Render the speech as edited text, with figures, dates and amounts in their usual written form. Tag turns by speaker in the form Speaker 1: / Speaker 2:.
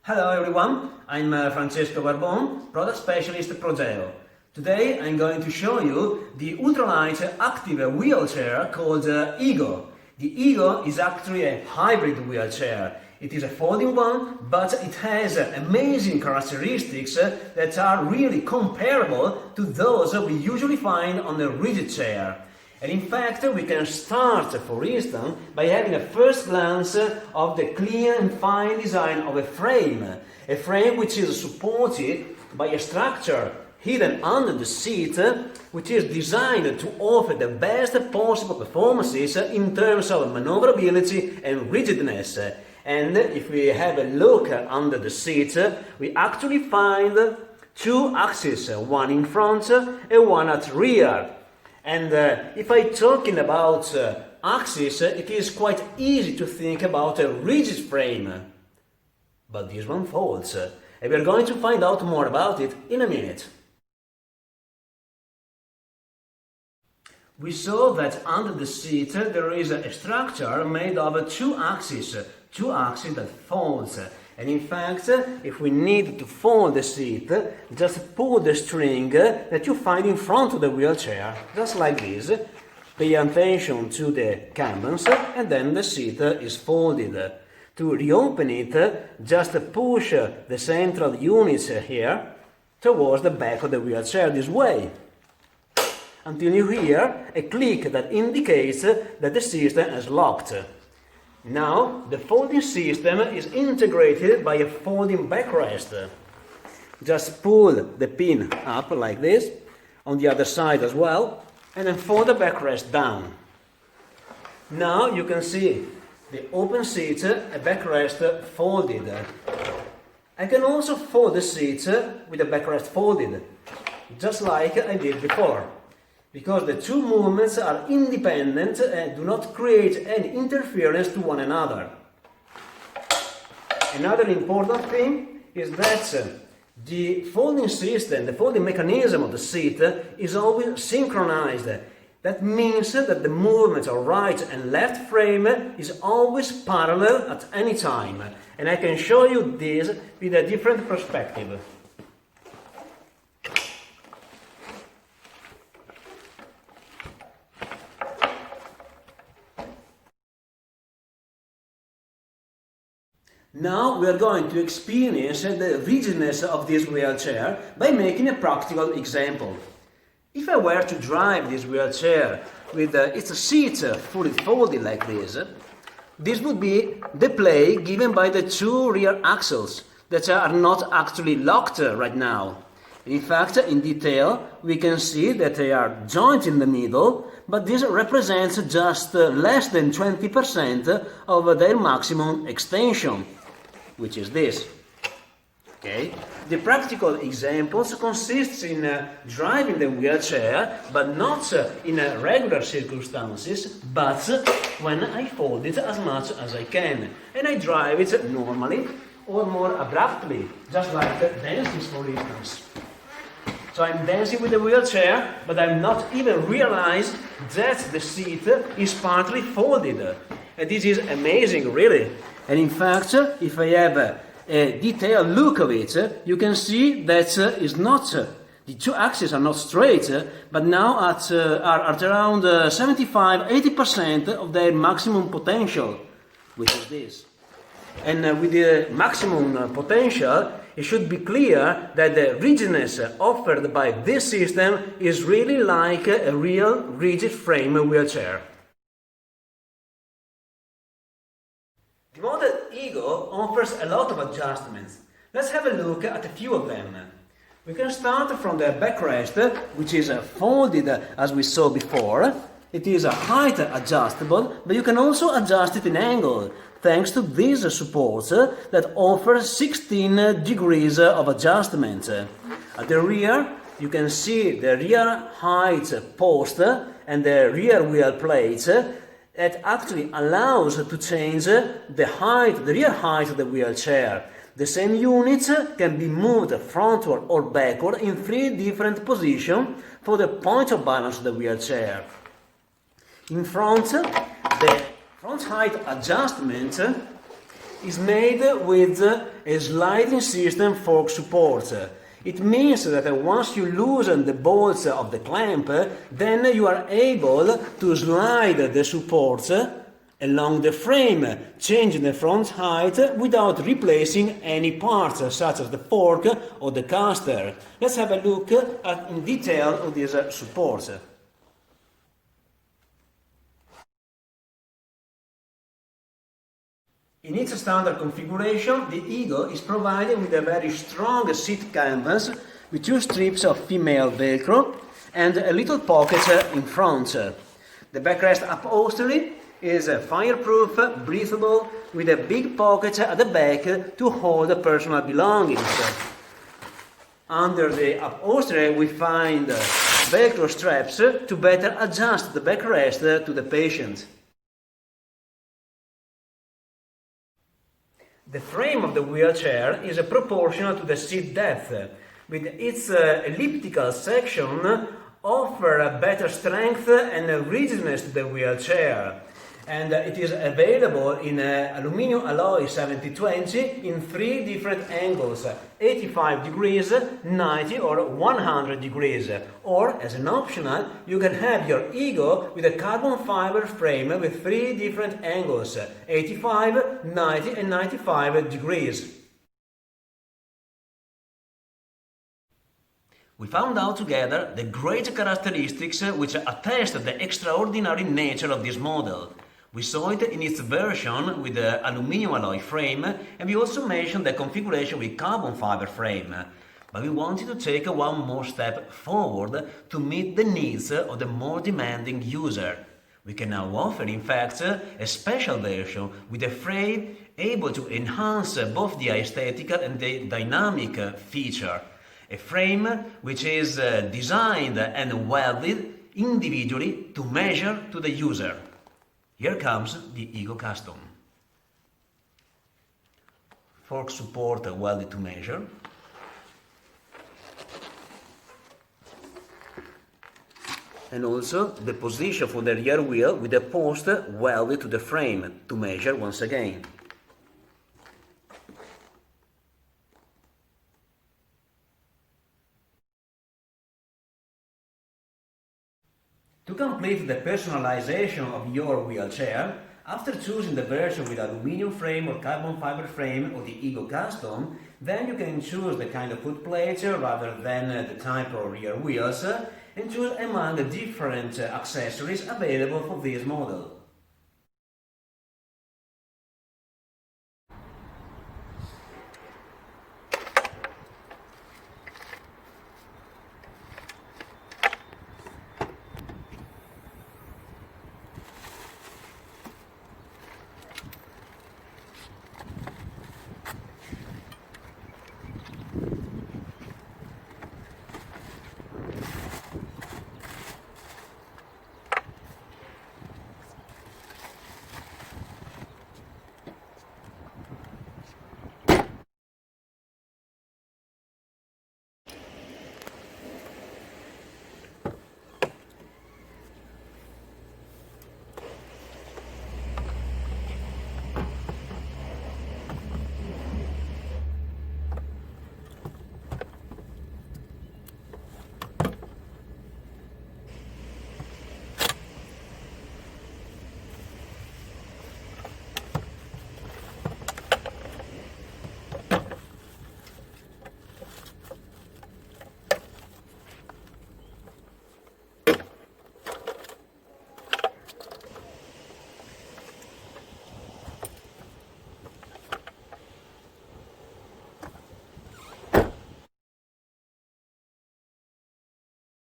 Speaker 1: Hello everyone, I'm Francesco Barbon, product specialist at Progeo. Today I'm going to show you the ultralight active wheelchair called EGO. The EGO is actually a hybrid wheelchair. It is a folding one, but it has amazing characteristics that are really comparable to those we usually find on a rigid chair. And in fact, we can start, for instance, by having a first glance of the clean and fine design of a frame which is supported by a structure hidden under the seat, which is designed to offer the best possible performances in terms of maneuverability and rigidness. And if we have a look under the seat, we actually find two axes, one in front and one at rear. And if I'm talking about axis, it is quite easy to think about a rigid frame. But this one folds, and we're going to find out more about it in a minute. We saw that under the seat there is a structure made of two axes that folds. And in fact, if we need to fold the seat, just pull the string that you find in front of the wheelchair, just like this. Pay attention to the cambers, and then the seat is folded. To reopen it, just push the central units here towards the back of the wheelchair this way, until you hear a click that indicates that the system is locked. Now, the folding system is integrated by a folding backrest. Just pull the pin up like this, on the other side as well, and then fold the backrest down. Now you can see the open seat, a backrest folded. I can also fold the seat with the backrest folded, just like I did before, because the two movements are independent and do not create any interference to one another. Another important thing is that the folding system, the folding mechanism of the seat is always synchronized. That means that the movement of right and left frame is always parallel at any time. And I can show you this with a different perspective. Now we are going to experience the rigidness of this wheelchair by making a practical example. If I were to drive this wheelchair with its seat fully folded like this would be the play given by the two rear axles that are not actually locked right now. In fact, in detail, we can see that they are joined in the middle, but this represents just less than 20% of their maximum extension, which is this. Okay? The practical examples consists in driving the wheelchair, but not in regular circumstances, but when I fold it as much as I can. And I drive it normally or more abruptly, just like dances, for instance. So I'm dancing with the wheelchair, but I'm not even realize that the seat is partly folded. And this is amazing, really. And in fact, if I have a detailed look of it, you can see that the two axes are not straight, but now are at around 75–80% of their maximum potential, which is this. And with the maximum potential, it should be clear that the rigidness offered by this system is really like a real rigid frame wheelchair. The model EGO offers a lot of adjustments. Let's have a look at a few of them. We can start from the backrest, which is folded as we saw before. It is height adjustable, but you can also adjust it in angle, thanks to these supports that offer 16 degrees of adjustment. At the rear, you can see the rear height post and the rear wheel plates that actually allows to change the rear height of the wheelchair. The same units can be moved frontward or backward in 3 different positions for the point of balance of the wheelchair. In front, the front height adjustment is made with a sliding system fork support. It means that once you loosen the bolts of the clamp, then you are able to slide the supports along the frame, changing the front height without replacing any parts such as the fork or the caster. Let's have a look in detail of these supports. In its standard configuration, the EGO is provided with a very strong seat canvas with 2 strips of female Velcro and a little pocket in front. The backrest upholstery is fireproof, breathable, with a big pocket at the back to hold personal belongings. Under the upholstery we find Velcro straps to better adjust the backrest to the patient. The frame of the wheelchair is proportional to the seat depth, with its elliptical section offer a better strength and rigidness to the wheelchair, and it is available in aluminum alloy 70/20 in 3 different angles, 85 degrees, 90 or 100 degrees, or as an optional you can have your EGO with a carbon fiber frame with 3 different angles, 85, 90 and 95 degrees. We found out together the great characteristics which attest the extraordinary nature of this model. We saw it in its version with the aluminum alloy frame, and we also mentioned the configuration with carbon fiber frame. But we wanted to take one more step forward to meet the needs of the more demanding user. We can now offer, in fact, a special version with a frame able to enhance both the aesthetical and the dynamic feature. A frame which is designed and welded individually to measure to the user. Here comes the EGO Custom. Fork support welded to measure. And also the position for the rear wheel with a post welded to the frame to measure once again. To complete the personalization of your wheelchair, after choosing the version with aluminum frame or carbon fiber frame or the EGO Custom, then you can choose the kind of footplate rather than the type of rear wheels and choose among the different accessories available for this model.